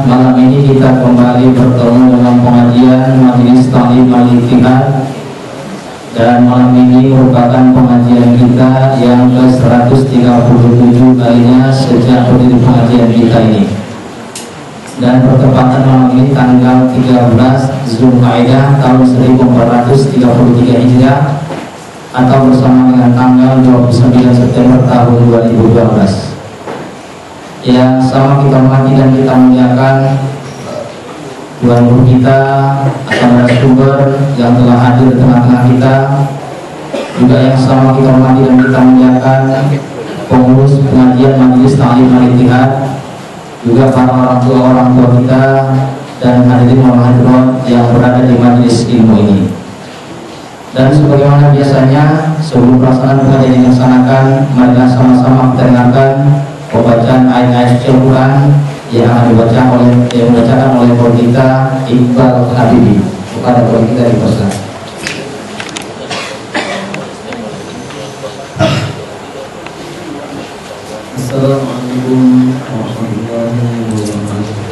malam ini kita kembali bertemu dalam pengajian Majelis Ta'lim Al-Ittihad, dan malam ini merupakan pengajian kita yang ke-137 kalinya sejak berdiri pengajian kita ini. Dan bertepatan malam ini tanggal 13 Zulkaidah tahun 1433 Hijriah, atau bersama dengan tanggal 29 September tahun 2012. Yang sama kita hormati dan kita muliakan Tuhan Guru kita atau narasumber yang telah hadir di tengah-tengah kita, juga yang sama kita hormati dan kita muliakan pengurus pengajian Majelis Ta'lim Al-Ittihad, juga para orang tua kita dan hadirin wal hadirat yang berada di majelis ilmu ini. Dan sebagaimana biasanya sebelum pelaksanaan pengajian dilaksanakan, marilah sama-sama kita dengarkan pembacaan ayat-ayat Al-Quran yang akan dibacakan oleh guru kita Iqbal Habibi. Kepada guru kita dipersilakan. Assalamualaikum warahmatullahi wabarakatuh.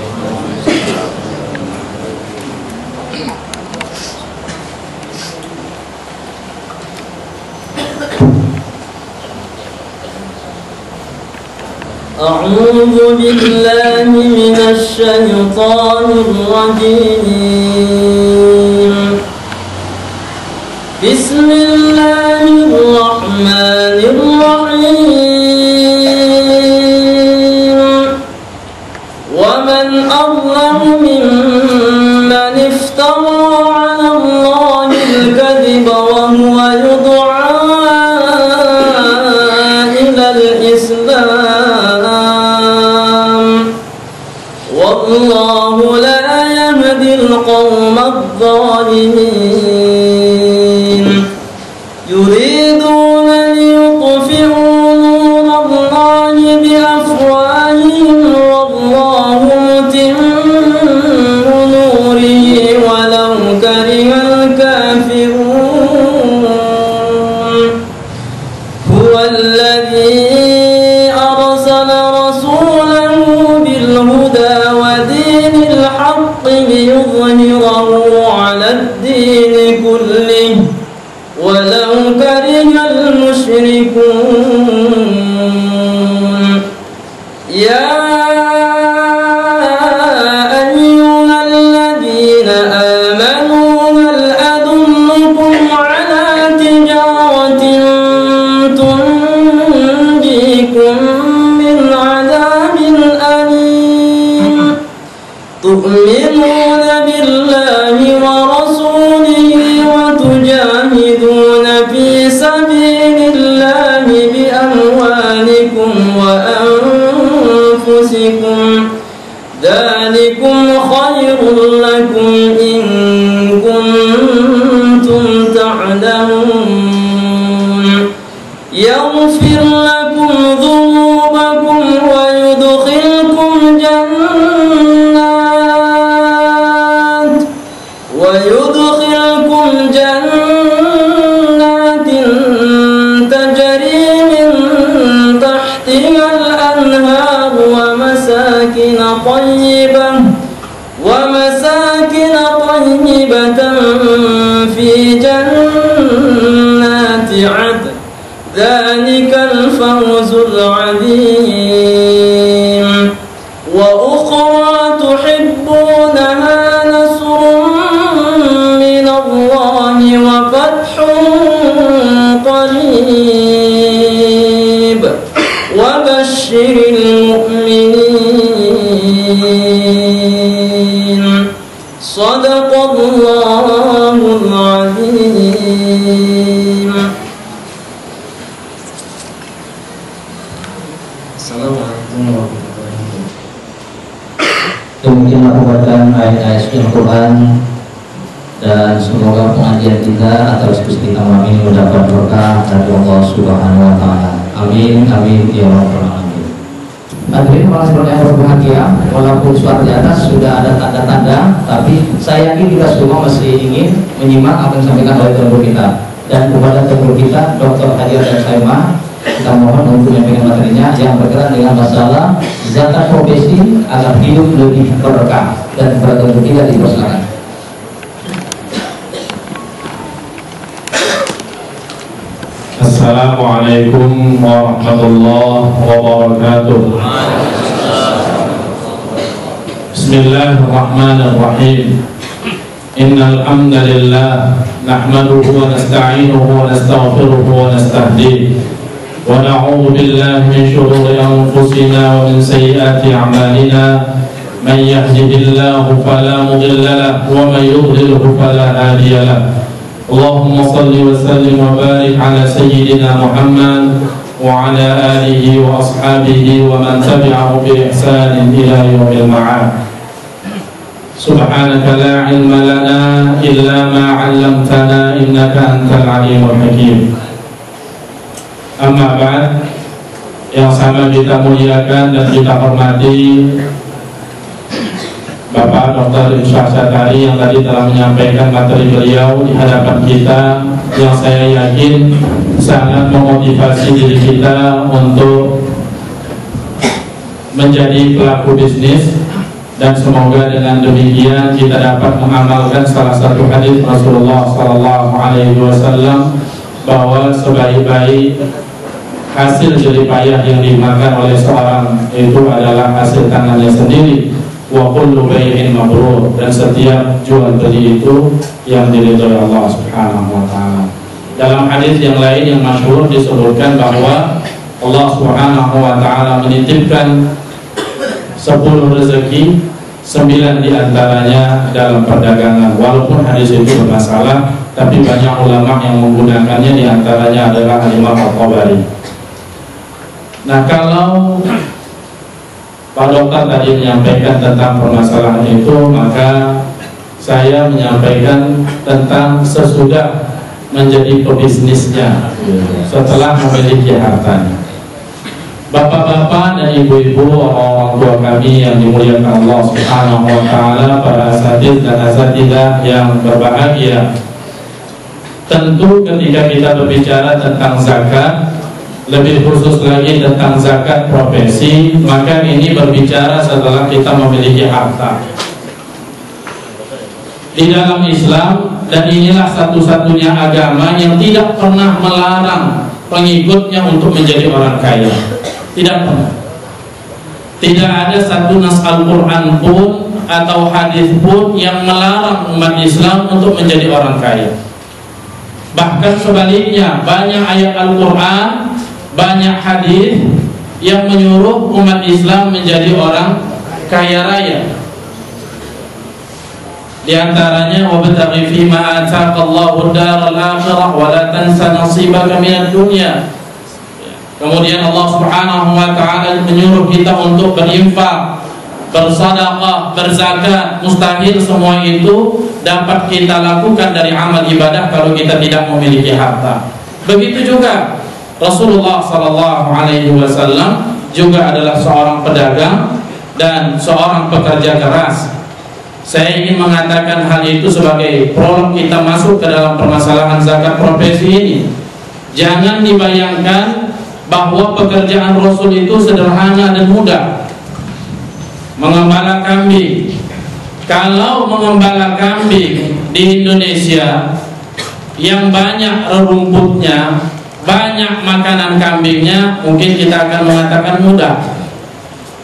أعوذ بالله من الشيطان الرجيم. بسم الله الرحمن الرحيم. ومن أظلم ممن افترى على الله الكذب وهو يدعى إلى الإسلام والله لا يهدي القوم الظالمين. يريدون ليطفئوا نور الله بأفواههم والله متم نوره ولو كره الكافرون. هو الذي أرسل رسوله بالهدى ودين الحق ليظهره على الدين كله ولو كره المشركون. يا أيها الذين آمنوا هل أدلكم على تجارة تنجيكم من عذاب أليم تؤمنون بالله ورسوله وتجاهدون في سبيل الله بأموالكم وأنفسكم ذلكم خير لكم إن كنتم تعلمون. يغفر لكم ذنوبكم ويدخلكم جنات تجري من تحتها الأنهار ومساكن طيبة في جنات عدن ذلك الفوز العظيم. وأخرى تحبونها نصر من الله وفتح قريب وبشر المؤمنين. صدق الله العظيم. Assalamualaikum warahmatullahi wabarakatuh. Demikianlah pembacaan ayat-ayat Al-Quran, dan semoga pengajian kita atau diskusi kita malam ini mendapat berkah dari Allah Subhanahu wa Ta'ala. Amin, amin ya rabbal alamin. Hadirin para sekalian yang berbahagia, walaupun suara di atas sudah ada tanda-tanda, tapi saya yakin kita semua masih ingin menyimak apa yang disampaikan oleh guru kita. Dan kepada guru kita Dr. Haji Saimah Kita mohon untuk menyampaikan materinya yang berkaitan dengan masalah zakat profesi agar hidup lebih berkah dan berkah tidak dipersilakan. Assalamualaikum warahmatullahi wabarakatuh. Bismillahirrahmanirrahim. Innal hamdalillah nahmaduhu wa nasta'inuhu wa nastaghfiruhu wa nastahdihi wa na'udzu billahi min shururi anfusina wa min sayyiati a'malina. Man yahdihillahu fala mudilla lahu wa man yudlilhu fala hadiya lahu. Allahumma salli wa sallim wa barik ala sayyidina Muhammad wa ala alihi wa ashabihi wa man tabi'ahu bi ihsanin ila yaumil ma'ad. Subhanaka la ilma lana illa ma 'allamtana innaka antal alimul hakim. Amma ba'd, yang sama kita muliakan dan kita hormati Bapak Dr. Irsyad Satari yang tadi telah menyampaikan materi beliau di hadapan kita, yang saya yakin sangat memotivasi diri kita untuk menjadi pelaku bisnis. Dan semoga dengan demikian kita dapat mengamalkan salah satu hadis Rasulullah SAW, bahwa sebaik-baik hasil jerih payah yang dimakan oleh seorang itu adalah hasil tangannya sendiri. Wa kullu bai'in mabrur, dan setiap jual beli itu yang diridhoi Allah Subhanahu wa taala. Dalam hadis yang lain yang masyhur disebutkan bahwa Allah Subhanahu wa taala menitipkan 10 rezeki, 9 diantaranya dalam perdagangan. Walaupun hadis itu bermasalah, tapi banyak ulama yang menggunakannya, diantaranya adalah Imam Al-Tabari. Nah, kalau Pak Dokter tadi menyampaikan tentang permasalahan itu, maka saya menyampaikan tentang sesudah menjadi pebisnisnya, setelah memiliki hartanya. Bapak-bapak dan ibu-ibu, orang tua kami yang dimuliakan Allah Subhanahu wa taala, para asatidz dan asatidzah yang berbahagia. Tentu ketika kita berbicara tentang zakat, lebih khusus lagi tentang zakat profesi, maka ini berbicara setelah kita memiliki harta. Di dalam Islam, dan inilah satu-satunya agama yang tidak pernah melarang pengikutnya untuk menjadi orang kaya. Tidak pernah. Tidak ada satu nas Al-Quran pun atau hadis pun yang melarang umat Islam untuk menjadi orang kaya. Bahkan sebaliknya, banyak ayat Al-Quran, banyak hadis yang menyuruh umat Islam menjadi orang kaya raya. Di antaranya, wabtaghi fima ataqallahu ad-daral akhirah wa la tansa nasibaka minad dunya. Kemudian Allah Subhanahu wa taala menyuruh kita untuk berinfak, bersedekah, berzakat. Mustahil semua itu dapat kita lakukan dari amal ibadah kalau kita tidak memiliki harta. Begitu juga Rasulullah SAW juga adalah seorang pedagang dan seorang pekerja keras. Saya ingin mengatakan hal itu sebagai prolog kita masuk ke dalam permasalahan zakat profesi ini. Jangan dibayangkan bahwa pekerjaan Rasul itu sederhana dan mudah. Mengembala kambing, kalau mengembala kambing di Indonesia yang banyak rumputnya, banyak makanan kambingnya, mungkin kita akan mengatakan mudah.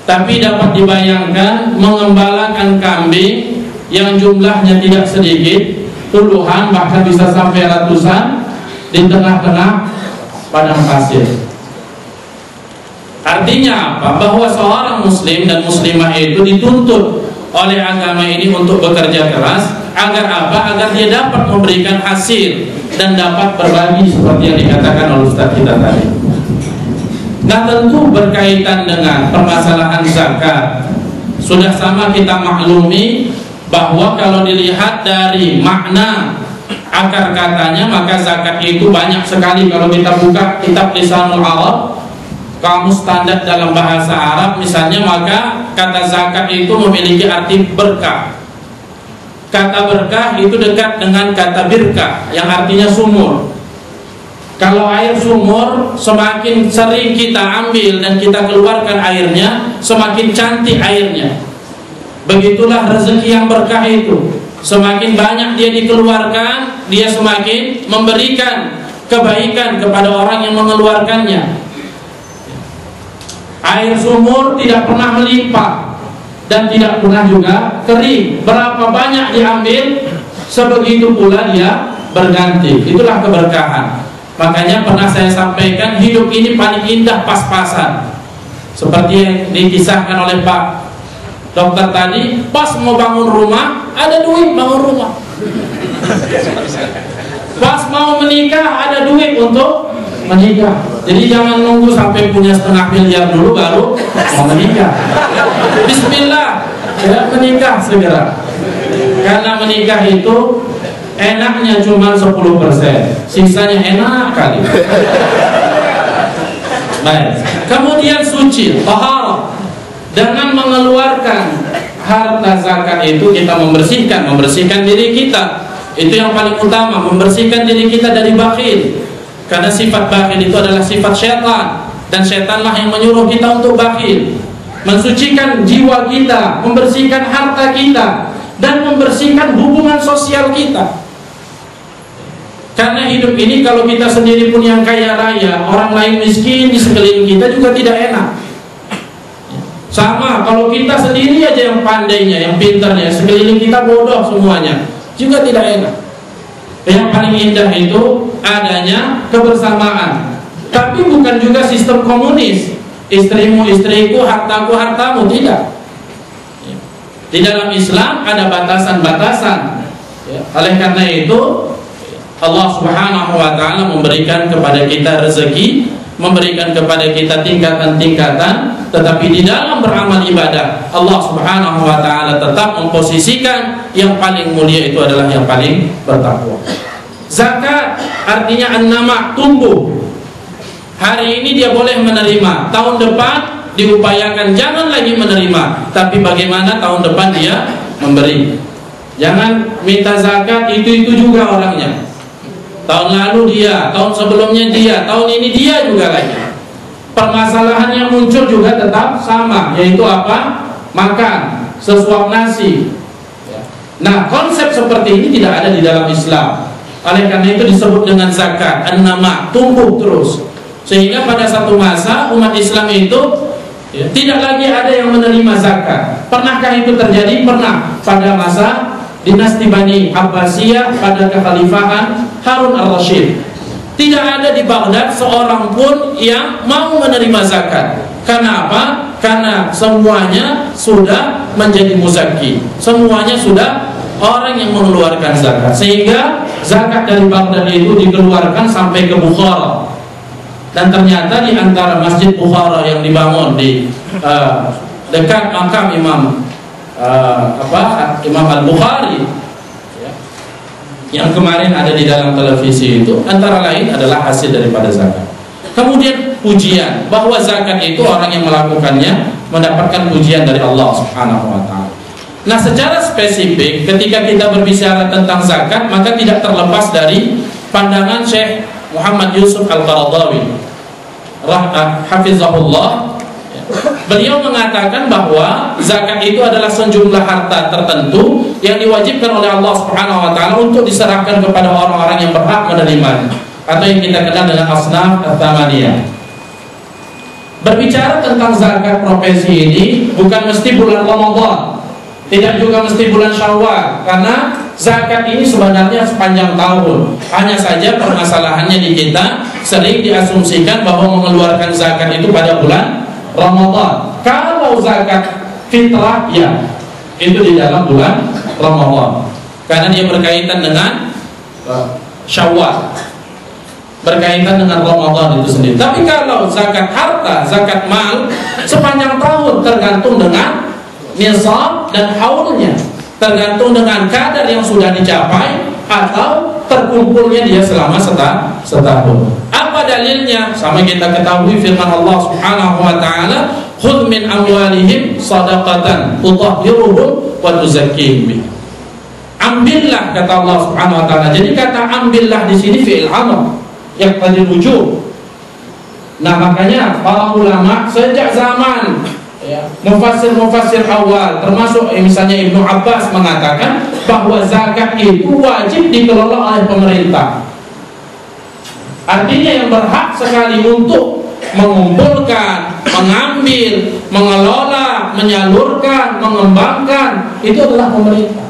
Tapi dapat dibayangkan mengembalakan kambing yang jumlahnya tidak sedikit, puluhan bahkan bisa sampai ratusan, di tengah-tengah padang pasir. Artinya apa? Bahwa seorang muslim dan muslimah itu dituntut oleh agama ini untuk bekerja keras. Agar apa? Agar dia dapat memberikan hasil dan dapat berbagi seperti yang dikatakan oleh Ustaz kita tadi. Nah, tentu berkaitan dengan permasalahan zakat, sudah sama kita maklumi bahwa kalau dilihat dari makna akar katanya, maka zakat itu banyak sekali. Kalau kita buka kitab Lisanul Arab, kamus standar dalam bahasa Arab misalnya, maka kata zakat itu memiliki arti berkah. Kata berkah itu dekat dengan kata birkah yang artinya sumur. Kalau air sumur semakin sering kita ambil dan kita keluarkan airnya, semakin cantik airnya. Begitulah rezeki yang berkah itu. Semakin banyak dia dikeluarkan, dia semakin memberikan kebaikan kepada orang yang mengeluarkannya. Air sumur tidak pernah melimpah dan tidak pernah juga kering. Berapa banyak diambil, sebegitu pula dia berganti. Itulah keberkahan. Makanya pernah saya sampaikan, hidup ini paling indah pas-pasan. Seperti yang dikisahkan oleh Pak Dokter tadi, pas mau bangun rumah, ada duit bangun rumah. Pas mau menikah, ada duit untuk menikah. Jadi jangan nunggu sampai punya 0,5 miliar dulu baru mau menikah. Bismillah, ya, menikah segera. Karena menikah itu enaknya cuma 10%, sisanya enak kali. Baik. Kemudian suci, taharah. Dengan mengeluarkan harta zakat itu kita membersihkan diri kita. Itu yang paling utama, membersihkan diri kita dari bakhil. Karena sifat bakhil itu adalah sifat syaitan, dan syaitanlah yang menyuruh kita untuk bakhil. Mensucikan jiwa kita, membersihkan harta kita, dan membersihkan hubungan sosial kita. Karena hidup ini kalau kita sendiri pun yang kaya raya, orang lain miskin di sekeliling kita juga tidak enak. Sama kalau kita sendiri aja yang pandainya, yang pintarnya, sekeliling kita bodoh semuanya, juga tidak enak. Yang paling indah itu adanya kebersamaan. Tapi bukan juga sistem komunis, istrimu istriku, hartaku hartamu, tidak. Di dalam Islam ada batasan-batasan. Oleh karena itu Allah Subhanahu wa ta'ala memberikan kepada kita rezeki, memberikan kepada kita tingkatan-tingkatan, tetapi di dalam beramal ibadah Allah Subhanahu wa ta'ala tetap memposisikan yang paling mulia itu adalah yang paling bertakwa. Zakat artinya an-nama, tumbuh. Hari ini dia boleh menerima, tahun depan diupayakan jangan lagi menerima, tapi bagaimana tahun depan dia memberi. Jangan minta zakat itu juga orangnya. Tahun lalu dia, tahun sebelumnya dia, tahun ini dia juga lagi. Permasalahan yang muncul juga tetap sama, yaitu apa? Makan, sesuap nasi. Nah, konsep seperti ini tidak ada di dalam Islam. Oleh karena itu disebut dengan zakat, an-nama, tumbuh terus. Sehingga pada satu masa umat Islam itu tidak lagi ada yang menerima zakat. Pernahkah itu terjadi? Pernah. Pada masa dinasti Bani Abbasiyah pada kekhalifahan Harun al-Rashid, tidak ada di Baghdad seorang pun yang mau menerima zakat. Karena apa? Karena semuanya sudah menjadi muzaki, semuanya sudah orang yang mengeluarkan zakat. Sehingga zakat dari Baghdad itu dikeluarkan sampai ke Bukhara. Dan ternyata di antara Masjid Bukhara yang dibangun di dekat makam Imam Al-Bukhari yang kemarin ada di dalam televisi itu, antara lain adalah hasil daripada zakat. Kemudian pujian bahwa zakat itu orang yang melakukannya mendapatkan pujian dari Allah Subhanahu wa ta'ala. Nah, secara spesifik ketika kita berbicara tentang zakat, maka tidak terlepas dari pandangan Syekh Muhammad Yusuf Al-Qaradawi hafizahullah. Beliau mengatakan bahwa zakat itu adalah sejumlah harta tertentu yang diwajibkan oleh Allah Subhanahu wa ta'ala untuk diserahkan kepada orang-orang yang berhak menerimanya, atau yang kita kenal dengan asnaf at-thamaniyah. Berbicara tentang zakat profesi ini bukan mesti bulan Ramadan, tidak juga mesti bulan Syawal, karena zakat ini sebenarnya sepanjang tahun. Hanya saja permasalahannya di kita sering diasumsikan bahwa mengeluarkan zakat itu pada bulan Ramadan. Kalau zakat fitrah, ya itu di dalam bulan Ramadan, karena dia berkaitan dengan Syawal, berkaitan dengan Ramadan itu sendiri. Tapi kalau zakat harta, zakat mal, sepanjang tahun, tergantung dengan nisab dan haulnya, tergantung dengan kadar yang sudah dicapai atau terkumpulnya dia selama setahun. Apa dalilnya? Sama kita ketahui firman Allah Subhanahu wa ta'ala, khudh min amwalihim sadaqatan tutahhiruhum wa tuzakkihim biha. Ambillah, kata Allah Subhanahu wa ta'ala. Jadi kata ambillah di sini fi'il amr, yaqtadil wujub. Nah, makanya para ulama sejak zaman mufassir awal, termasuk misalnya Ibnu Abbas mengatakan bahwa zakat itu wajib dikelola oleh pemerintah. Artinya yang berhak sekali untuk mengumpulkan, mengambil, mengelola, menyalurkan, mengembangkan itu adalah pemerintah.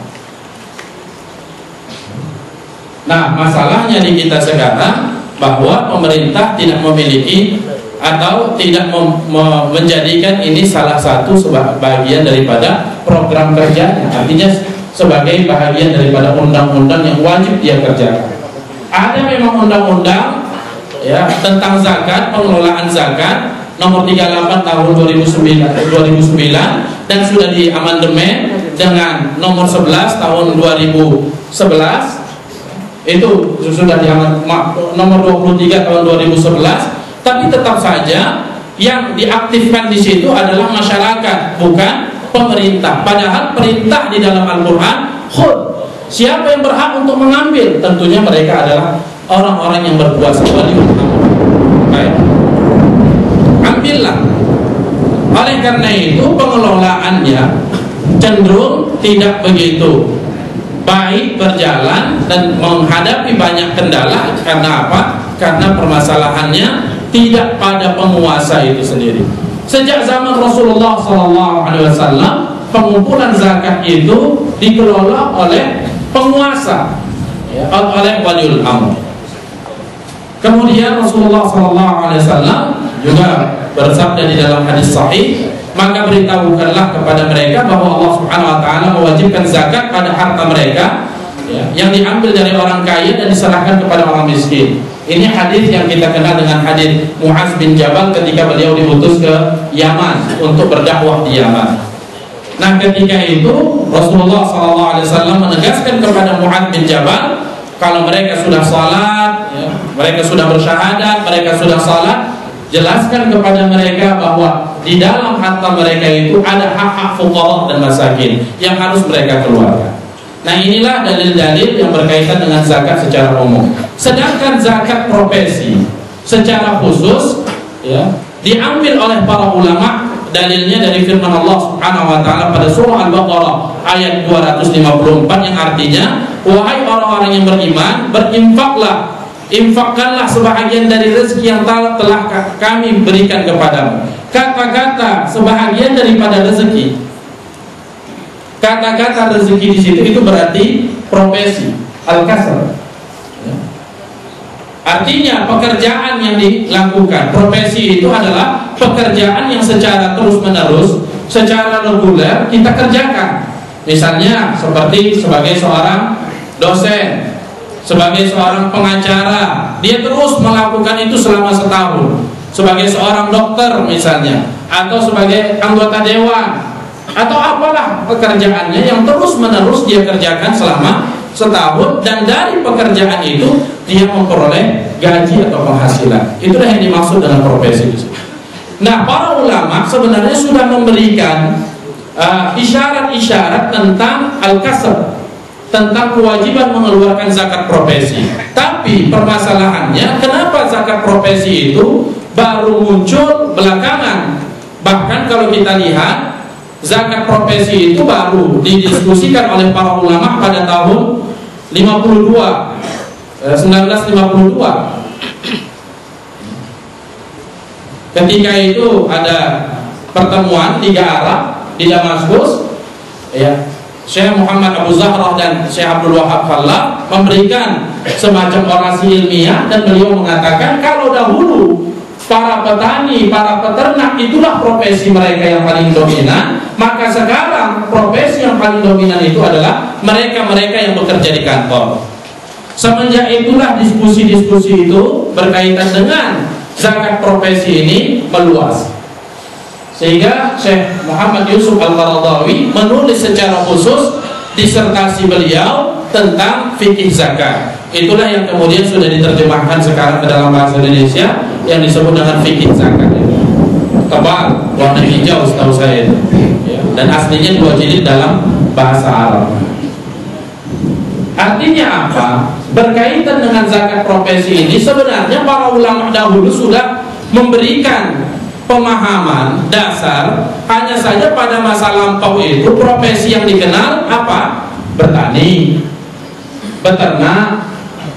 Nah, masalahnya di kita sekarang bahwa pemerintah tidak memiliki atau tidak menjadikan ini salah satu bagian daripada program kerjanya. Artinya sebagai bagian daripada undang-undang yang wajib dia kerjakan. Ada memang undang-undang tentang zakat, pengelolaan zakat nomor 38 tahun 2009 dan sudah diamandemen dengan nomor 11 tahun 2011. Itu sudah nomor 23 tahun 2011, tapi tetap saja yang diaktifkan di situ adalah masyarakat, bukan pemerintah. Padahal perintah di dalam Al-Quran, khud, siapa yang berhak untuk mengambil? Tentunya mereka adalah orang-orang yang berpuasa. Baik, ambillah. Oleh karena itu pengelolaannya cenderung tidak begitu baik berjalan dan menghadapi banyak kendala. Karena apa? Karena permasalahannya tidak pada penguasa itu sendiri. Sejak zaman Rasulullah SAW, pengumpulan zakat itu dikelola oleh penguasa, oleh waliul amr. Kemudian Rasulullah SAW juga bersabda di dalam hadis sahih, maka beritahukanlah kepada mereka bahwa Allah Subhanahu wa taala mewajibkan zakat pada harta mereka yang diambil dari orang kaya dan diserahkan kepada orang miskin. Ini hadis yang kita kenal dengan hadis Muaz bin Jabal ketika beliau diutus ke Yaman untuk berdakwah di Yaman. Nah, ketika itu Rasulullah SAW menegaskan kepada Muaz bin Jabal, kalau mereka sudah salat, mereka sudah bersyahadat, mereka sudah salat, jelaskan kepada mereka bahwa di dalam harta mereka itu ada hak-hak fuqara dan masakin yang harus mereka keluarkan. Nah, inilah dalil-dalil yang berkaitan dengan zakat secara umum. Sedangkan zakat profesi secara khusus diambil oleh para ulama, dalilnya dari firman Allah Subhanahu wa taala pada surah Al-Baqarah ayat 254 yang artinya, wahai orang-orang yang beriman, berinfaklah, infakkanlah sebahagian dari rezeki yang telah kami berikan kepadamu. Kata-kata sebahagian daripada rezeki, kata-kata rezeki di situ itu berarti profesi, al-kasr. Artinya pekerjaan yang dilakukan. Profesi itu adalah pekerjaan yang secara terus-menerus, secara reguler kita kerjakan. Misalnya seperti sebagai seorang dosen, sebagai seorang pengacara, dia terus melakukan itu selama setahun. Sebagai seorang dokter misalnya, atau sebagai anggota dewan, atau apalah pekerjaannya yang terus-menerus dia kerjakan selama setahun, dan dari pekerjaan itu dia memperoleh gaji atau penghasilan. Itulah yang dimaksud dengan profesi itu. Nah, para ulama sebenarnya sudah memberikan isyarat-isyarat tentang al-kasr, tentang kewajiban mengeluarkan zakat profesi. Tapi permasalahannya, kenapa zakat profesi itu baru muncul belakangan? Bahkan kalau kita lihat, zakat profesi itu baru didiskusikan oleh para ulama pada tahun 1952. Ketika itu ada pertemuan 3 Arab di Damaskus, Syekh Muhammad Abu Zahrah dan Syekh Abdul Wahab Khalaf memberikan semacam orasi ilmiah, dan beliau mengatakan kalau dahulu para petani, para peternak itulah profesi mereka yang paling dominan, maka sekarang profesi yang paling dominan itu adalah mereka-mereka yang bekerja di kantor. Semenjak itulah diskusi-diskusi itu berkaitan dengan zakat profesi ini meluas, sehingga Syekh Muhammad Yusuf Al-Qaradawi menulis secara khusus disertasi beliau tentang fikih zakat. Itulah yang kemudian sudah diterjemahkan sekarang ke dalam bahasa Indonesia, yang disebut dengan fikih zakat. Tebal, warna hijau setahu saya itu, dan aslinya 2 jilid dalam bahasa Arab. Artinya apa? berkaitan dengan zakat profesi ini, sebenarnya para ulama dahulu sudah memberikan pemahaman dasar. Hanya saja pada masa lampau itu profesi yang dikenal apa? Bertani, beternak,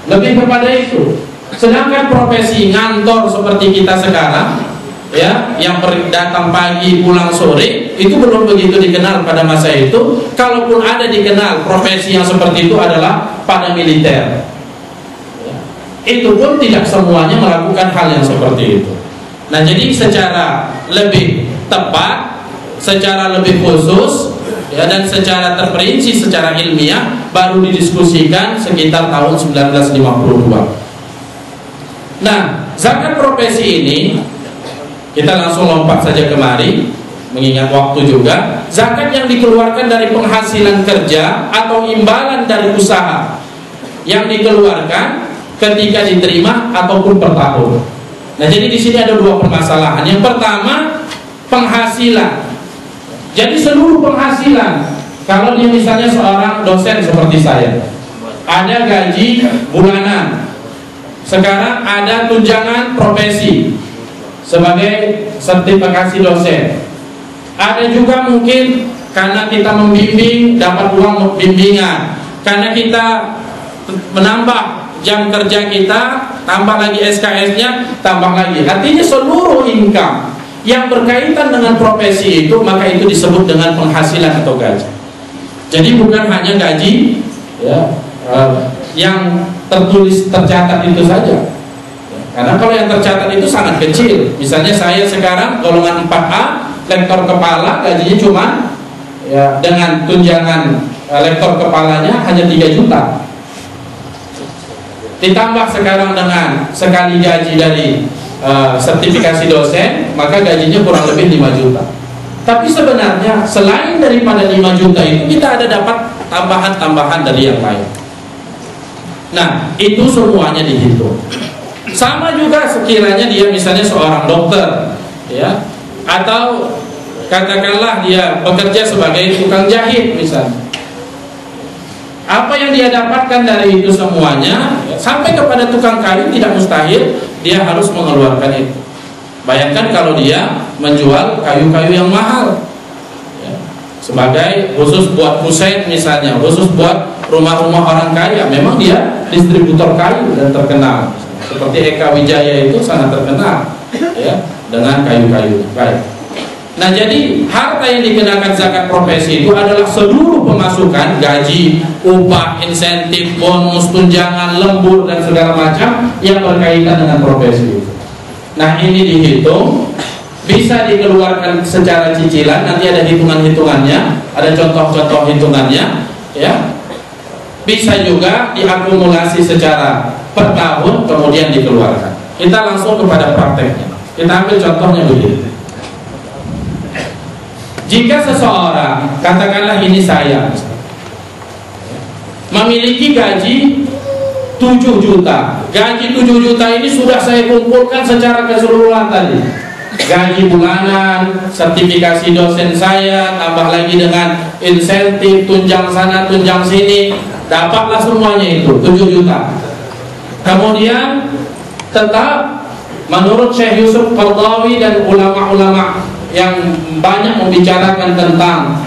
lebih kepada itu. Sedangkan profesi ngantor seperti kita sekarang, ya, yang datang pagi pulang sore, itu belum begitu dikenal pada masa itu. Kalaupun ada dikenal, profesi yang seperti itu adalah pada militer. Itu pun tidak semuanya melakukan hal yang seperti itu. Nah, jadi secara lebih tepat, secara lebih khusus, ya, dan secara terperinci, secara ilmiah baru didiskusikan sekitar tahun 1952. Nah, zakat profesi ini kita langsung lompat saja kemari, mengingat waktu juga. Zakat yang dikeluarkan dari penghasilan kerja atau imbalan dari usaha yang dikeluarkan ketika diterima ataupun per tahun. Nah, jadi di sini ada dua permasalahan. Yang pertama, penghasilan. Jadi seluruh penghasilan, kalau dia misalnya seorang dosen seperti saya, ada gaji bulanan. Sekarang ada tunjangan profesi sebagai sertifikasi dosen. Ada juga mungkin karena kita membimbing dapat uang bimbingan, karena kita menambah jam kerja kita, tambah lagi SKS-nya, tambah lagi. Artinya seluruh income yang berkaitan dengan profesi itu, maka itu disebut dengan penghasilan atau gaji. Jadi bukan hanya gaji, ya, yang tercatat itu saja. Karena kalau yang tercatat itu sangat kecil. Misalnya saya sekarang golongan 4A, lektor kepala, gajinya cuma, ya, dengan tunjangan lektor kepalanya hanya 3 juta. Ditambah sekarang dengan sekali gaji dari sertifikasi dosen, maka gajinya kurang lebih 5 juta. Tapi sebenarnya selain daripada 5 juta itu, kita ada dapat tambahan-tambahan dari yang lain. Nah, itu semuanya dihitung. Sama juga sekiranya dia misalnya seorang dokter, ya, atau katakanlah dia bekerja sebagai tukang jahit misalnya. Apa yang dia dapatkan dari itu semuanya, ya, sampai kepada tukang kayu tidak mustahil dia harus mengeluarkan itu. Bayangkan kalau dia menjual kayu-kayu yang mahal, ya, sebagai khusus buat kusen misalnya, khusus buat rumah-rumah orang kaya. Memang dia distributor kayu dan terkenal. Seperti Eka Wijaya itu sangat terkenal, ya, dengan kayu-kayu. Baik. Nah, jadi harta yang dikenakan zakat profesi itu adalah seluruh pemasukan, gaji, upah, insentif, bonus, tunjangan, lembur, dan segala macam yang berkaitan dengan profesi itu. Nah, ini dihitung, bisa dikeluarkan secara cicilan. Nanti ada hitungan-hitungannya, ada contoh-contoh hitungannya, ya. Bisa juga diakumulasi secara per tahun kemudian dikeluarkan. Kita langsung kepada prakteknya. Kita ambil contohnya begini. Jika seseorang, katakanlah ini saya, memiliki gaji 7 juta. Gaji 7 juta ini sudah saya kumpulkan secara keseluruhan tadi. Gaji bulanan, sertifikasi dosen saya, tambah lagi dengan insentif, tunjang sana, tunjang sini, dapatlah semuanya itu 7 juta. Kemudian tetap menurut Syekh Yusuf Qardawi dan ulama-ulama yang banyak membicarakan tentang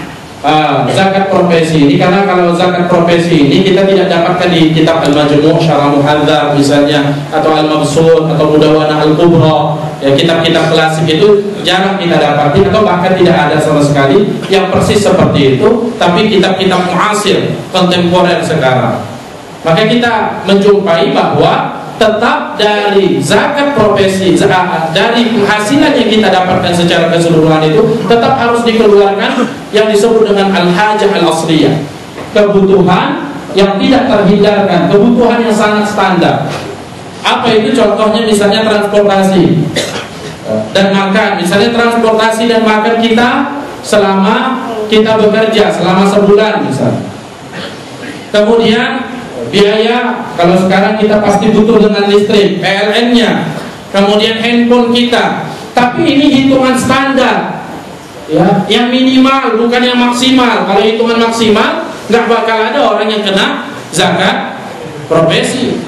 zakat profesi ini, karena kalau zakat profesi ini kita tidak dapatkan di kitab Al-Majmu' Syarah Muhadzab misalnya, atau Al-Mabsut, atau Mudawwanah Al-Kubra, ya, kitab-kitab klasik itu jarang kita dapati, atau bahkan tidak ada sama sekali yang persis seperti itu. Tapi kitab-kitab muasir, kontemporer sekarang, maka kita menjumpai bahwa tetap dari zakat profesi, dari penghasilan yang kita dapatkan secara keseluruhan itu tetap harus dikeluarkan yang disebut dengan al-hajah al-asliyah, kebutuhan yang tidak terhindarkan, kebutuhan yang sangat standar. Apa itu? Contohnya misalnya transportasi dan makan. Misalnya transportasi dan makan kita selama kita bekerja selama sebulan misalnya. Kemudian biaya, kalau sekarang kita pasti butuh dengan listrik, PLN-nya, kemudian handphone kita. Tapi ini hitungan standar, ya, yang minimal, bukan yang maksimal. Kalau hitungan maksimal, nggak bakal ada orang yang kena zakat profesi.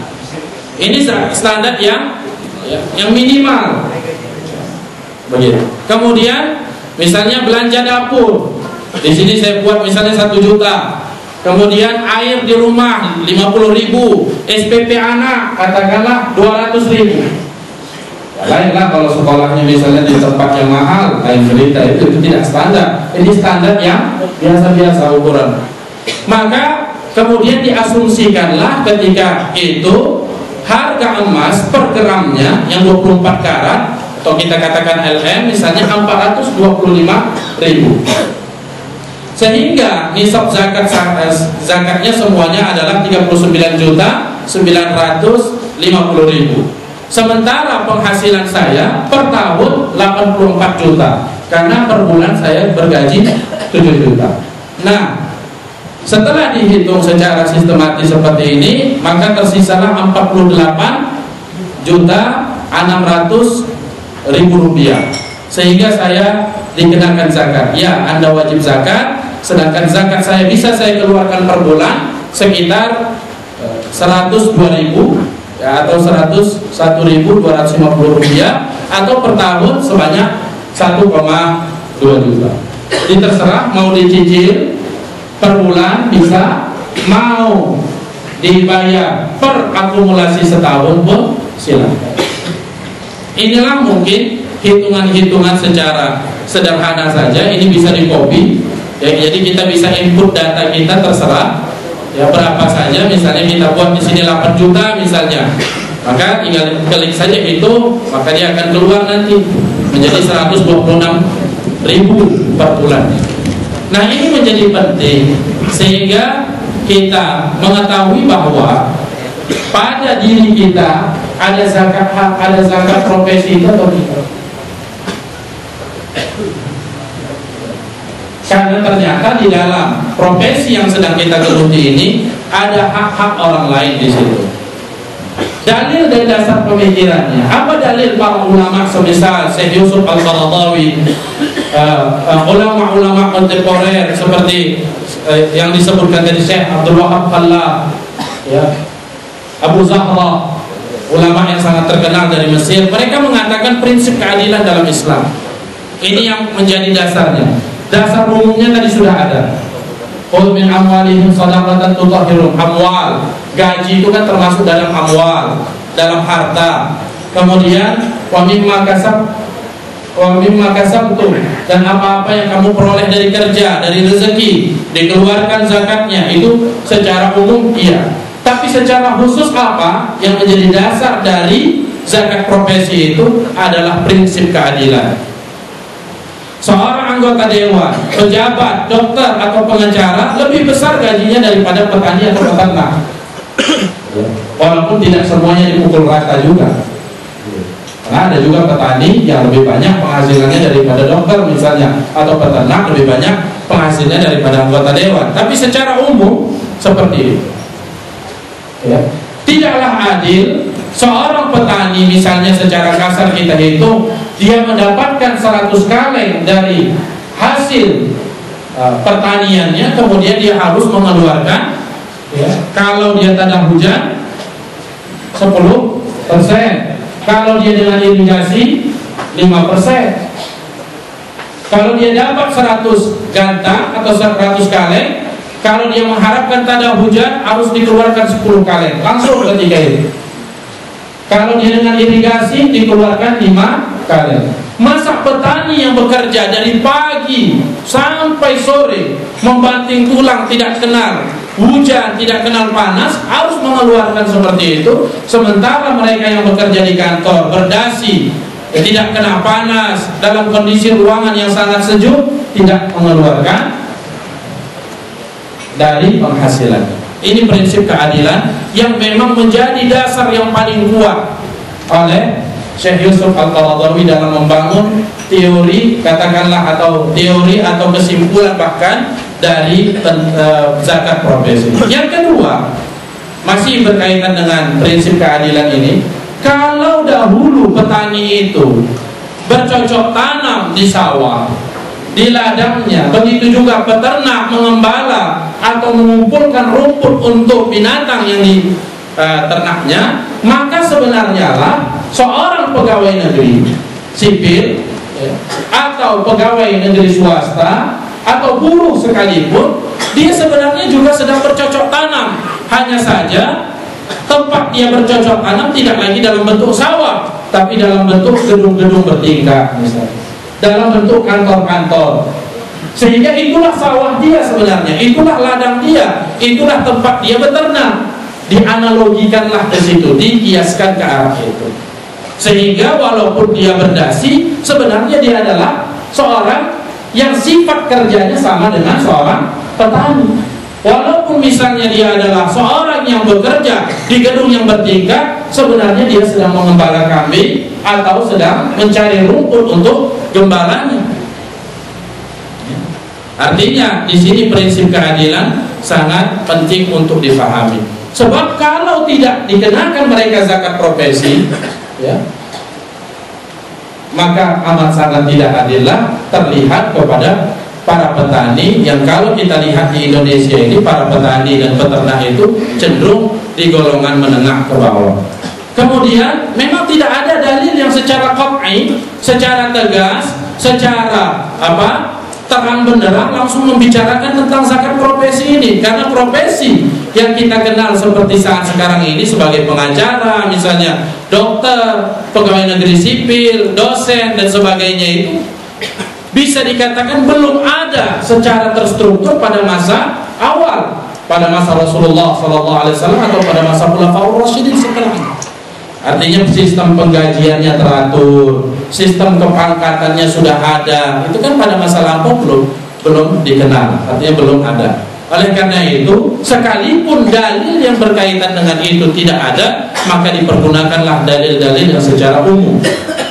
Ini standar yang minimal. Begitu. Kemudian misalnya belanja dapur. Di sini saya buat misalnya 1 juta. Kemudian air di rumah 50.000, SPP anak katakanlah 200.000. Lainlah kalau sekolahnya misalnya di tempat yang mahal, lain cerita, itu tidak standar. Ini standar yang biasa-biasa ukuran. Maka kemudian diasumsikanlah ketika itu harga emas per gramnya yang 24 karat atau kita katakan LM misalnya 425.000. Sehingga nisab zakatnya semuanya adalah 39.950.000. Sementara penghasilan saya per tahun 84 juta karena per bulan saya bergaji 7 juta. Nah, setelah dihitung secara sistematis seperti ini, maka tersisalah 48.600.000 rupiah. Sehingga saya dikenakan zakat. Ya, Anda wajib zakat. Sedangkan zakat saya bisa saya keluarkan per bulan sekitar 102.000 ya, atau 101.250 rupiah, atau per tahun sebanyak 1,2 juta. Jadi terserah mau dicicil per bulan bisa, mau dibayar per akumulasi setahun pun silakan. Inilah mungkin hitungan-hitungan secara sederhana saja. Ini bisa di copy ya, jadi kita bisa input data kita terserah ya, berapa saja. Misalnya kita buat di sini 8 juta misalnya, maka tinggal klik saja itu, maka dia akan keluar nanti menjadi 126.000 per bulan. Nah, ini menjadi penting sehingga kita mengetahui bahwa pada diri kita ada zakat hak, ada zakat profesi itu atau tidak. Karena ternyata di dalam profesi yang sedang kita geluti ini ada hak-hak orang lain di situ. Dalil dan dasar pemikirannya. Apa dalil para ulama semisal Syekh Yusuf Al-Qaradawi, ulama-ulama kontemporer seperti yang disebutkan dari Syekh Abdul Wahab Khalaf, ya, Abu Zahra, ulama yang sangat terkenal dari Mesir. Mereka mengatakan prinsip keadilan dalam Islam. Ini yang menjadi dasarnya. Dasar umumnya tadi sudah ada. Qul min amwalihim shadaqatan tutahhiruhum. Amwal, gaji itu kan termasuk dalam amwal, dalam harta. Kemudian wa mimma kasabtum, dan apa-apa yang kamu peroleh dari kerja, dari rezeki, dikeluarkan zakatnya. Itu secara umum iya. Tapi secara khusus apa yang menjadi dasar dari zakat profesi itu adalah prinsip keadilan. Seorang anggota dewan, pejabat, dokter atau pengacara lebih besar gajinya daripada petani atau peternak. Walaupun tidak semuanya dipukul rata juga. Karena ada juga petani yang lebih banyak penghasilannya daripada dokter misalnya, atau peternak lebih banyak penghasilnya daripada anggota dewan. Tapi secara umum seperti itu. Ya. Tidaklah adil seorang petani misalnya secara kasar kita hitung, dia mendapatkan 100 kaleng dari hasil pertaniannya, kemudian dia harus mengeluarkan ya, kalau dia tanah hujan 10%, kalau dia dengan irigasi 5%. Kalau dia dapat 100 gantang atau 100 kaleng, kalau dia mengharapkan tanda hujan harus dikeluarkan 10 kaleng langsung ketika itu. Kalau dia dengan irigasi dikeluarkan 5 kaleng. Masa petani yang bekerja dari pagi sampai sore membanting tulang, tidak kenal hujan, tidak kenal panas, harus mengeluarkan seperti itu. Sementara mereka yang bekerja di kantor berdasi, tidak kena panas, dalam kondisi ruangan yang sangat sejuk, tidak mengeluarkan dari penghasilan. Ini prinsip keadilan yang memang menjadi dasar yang paling kuat oleh Syekh Yusuf Al-Qaradawi dalam membangun teori, katakanlah, atau teori atau kesimpulan bahkan dari zakat profesi. Yang kedua, masih berkaitan dengan prinsip keadilan ini. Kalau dahulu petani itu bercocok tanam di sawah, di ladangnya, begitu juga peternak mengembala atau mengumpulkan rumput untuk binatang yang ternaknya, maka sebenarnya lah seorang pegawai negeri sipil atau pegawai negeri swasta atau buruh sekalipun, dia sebenarnya juga sedang bercocok tanam. Hanya saja tempat dia bercocok tanam tidak lagi dalam bentuk sawah, tapi dalam bentuk gedung-gedung bertingkat misalnya, dalam bentuk kantor-kantor. Sehingga itulah sawah dia sebenarnya, itulah ladang dia, itulah tempat dia beternak. Dianalogikanlah ke situ, dikiaskan ke arah itu. Sehingga walaupun dia berdasi, sebenarnya dia adalah seorang yang sifat kerjanya sama dengan seorang petani. Walaupun misalnya dia adalah seorang yang bekerja di gedung yang bertingkat, sebenarnya dia sedang mengembala kambing atau sedang mencari rumput untuk gembalanya. Artinya di sini prinsip keadilan sangat penting untuk difahami. Sebab kalau tidak dikenakan mereka zakat profesi, ya, maka amat sangat tidak adillah terlihat kepada para petani yang kalau kita lihat di Indonesia ini, para petani dan peternak itu cenderung di golongan menengah ke bawah. Kemudian memang tidak ada dalil yang secara qat'i, secara tegas, secara terang benderang langsung membicarakan tentang zakat profesi ini. Karena profesi yang kita kenal seperti saat sekarang ini sebagai pengacara, misalnya dokter, pegawai negeri sipil, dosen dan sebagainya, itu bisa dikatakan belum ada secara terstruktur pada masa awal, pada masa Rasulullah SAW atau pada masa Khulafaur Rasyidin setelahnya. Artinya sistem penggajiannya teratur, sistem kepangkatannya sudah ada. Itu kan pada masa lampau belum dikenal, artinya belum ada. Oleh karena itu, sekalipun dalil yang berkaitan dengan itu tidak ada, maka dipergunakanlah dalil-dalil yang secara umum,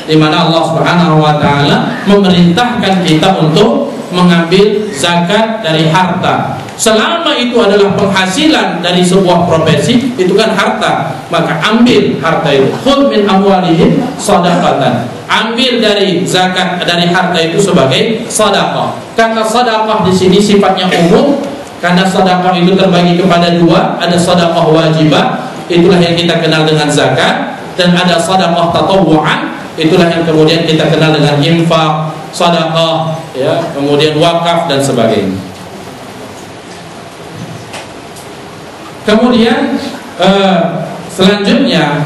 di mana Allah Subhanahu wa taala memerintahkan kita untuk mengambil zakat dari harta. Selama itu adalah penghasilan dari sebuah profesi, itu kan harta, maka ambil harta itu. Khudh min amwalihim shadaqatan. Ambil dari zakat dari harta itu sebagai sedekah. Kata sedekah di sini sifatnya umum karena sedekah itu terbagi kepada dua, ada sedekah wajibah, itulah yang kita kenal dengan zakat, dan ada sedekah tatawwu'an, itulah yang kemudian kita kenal dengan infak, sedekah, ya, kemudian wakaf dan sebagainya. Kemudian selanjutnya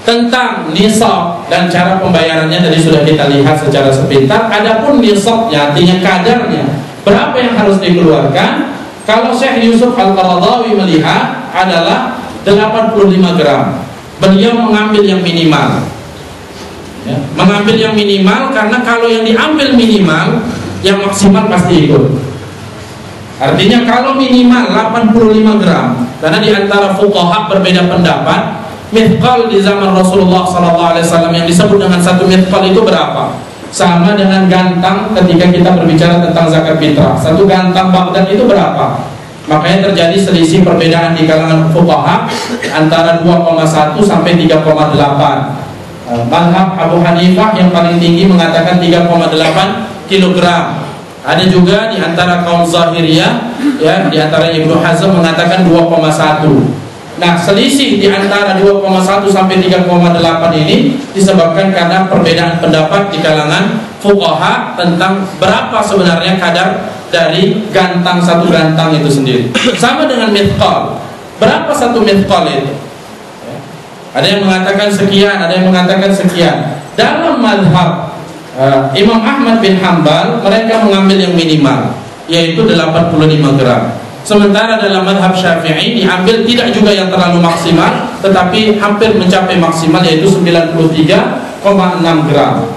tentang nisab dan cara pembayarannya tadi sudah kita lihat secara sepintas. Adapun nisabnya, artinya kadarnya, berapa yang harus dikeluarkan? Kalau Syekh Yusuf Al-Qaradawi melihat adalah 85 gram. Beliau mengambil yang minimal, ya, mengambil yang minimal karena kalau yang diambil minimal, yang maksimal pasti ikut. Artinya kalau minimal 85 gram, karena di antara fuqaha berbeda pendapat, mithqal di zaman Rasulullah SAW yang disebut dengan satu mithqal itu berapa? Sama dengan gantang ketika kita berbicara tentang zakat fitrah. Satu gantang Baghdad itu berapa? Makanya terjadi selisih perbedaan di kalangan fuqaha antara 2,1 sampai 3,8. Mazhab Abu Hanifah yang paling tinggi mengatakan 3,8 kilogram. Ada juga di antara kaum Zahiriyah, ya, di antara Ibnu Hazm mengatakan 2,1. Nah, selisih di antara 2,1 sampai 3,8 ini disebabkan karena perbedaan pendapat di kalangan fuqaha tentang berapa sebenarnya kadar dari gantang, satu gantang itu sendiri. Sama dengan mithqal. Berapa satu mithqal itu? Ada yang mengatakan sekian, ada yang mengatakan sekian. Dalam mazhab Imam Ahmad bin Hanbal, mereka mengambil yang minimal, yaitu 85 gram. Sementara dalam mazhab Syafi'i diambil tidak juga yang terlalu maksimal, tetapi hampir mencapai maksimal, yaitu 93,6 gram.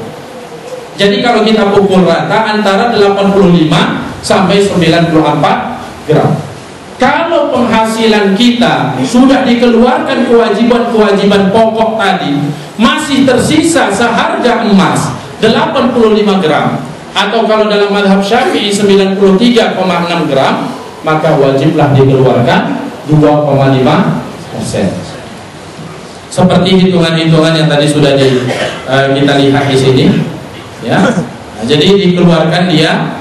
Jadi kalau kita pukul rata antara 85 sampai 94 gram. Kalau penghasilan kita sudah dikeluarkan kewajiban-kewajiban pokok tadi, masih tersisa seharga emas 85 gram, atau kalau dalam mazhab Syafi'i 93,6 gram, maka wajiblah dikeluarkan 2,5%. Seperti hitungan-hitungan yang tadi sudah kita lihat di sini, ya. Nah, jadi dikeluarkan dia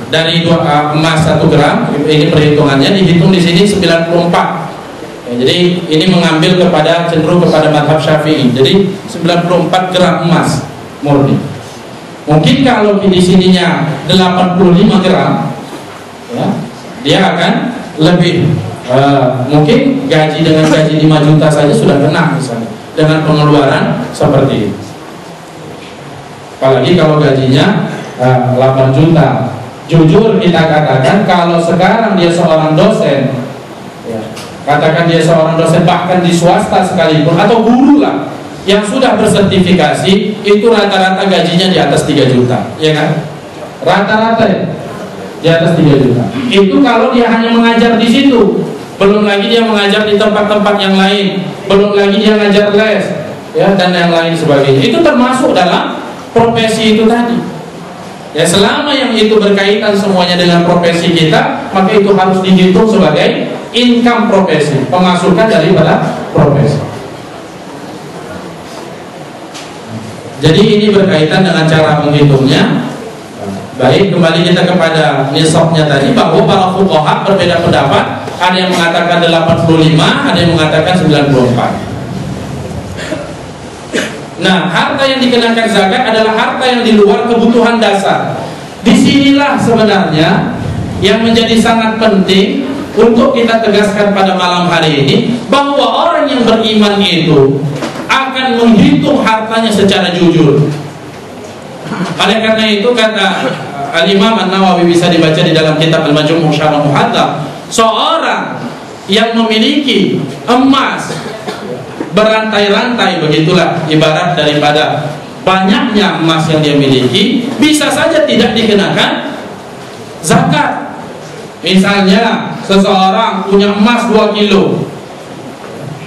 dari emas 1 gram, ini perhitungannya dihitung di sini 94 Ya, jadi ini mengambil cenderung kepada mazhab Syafi'i. Jadi 94 gram emas murni. Mungkin kalau di sininya 85 gram, ya, dia akan lebih mungkin dengan gaji 5 juta saja sudah kena misalnya dengan pengeluaran seperti itu. Apalagi kalau gajinya 8 juta. Jujur kita katakan kalau sekarang dia seorang dosen, ya, katakan dia seorang dosen bahkan di swasta sekalipun atau guru lah yang sudah bersertifikasi, itu rata-rata gajinya di atas 3 juta, ya kan? Rata-rata ya, di atas 3 juta. Itu kalau dia hanya mengajar di situ. Belum lagi dia mengajar di tempat-tempat yang lain, belum lagi dia ngajar les, ya, dan yang lain sebagainya. Itu termasuk dalam profesi itu tadi. Ya, selama yang itu berkaitan semuanya dengan profesi kita, maka itu harus dihitung sebagai income profesi, pemasukan daripada profesi. Jadi ini berkaitan dengan cara menghitungnya. Baik, kembali kita kepada nisabnya tadi, bahwa para fuqaha berbeda pendapat. Ada yang mengatakan 85, ada yang mengatakan 94. Nah, harta yang dikenakan zakat adalah harta yang di luar kebutuhan dasar. Disinilah sebenarnya yang menjadi sangat penting untuk kita tegaskan pada malam hari ini, bahwa orang yang beriman itu akan menghitung hartanya secara jujur. Oleh karena itu kata Al-Imam An-Nawawi, bisa dibaca di dalam kitab Al-Majmu' Syarah Muhadzab, seorang yang memiliki emas berantai-rantai, begitulah ibarat daripada banyaknya emas yang dia miliki, bisa saja tidak dikenakan zakat. Misalnya seseorang punya emas 2 kilo,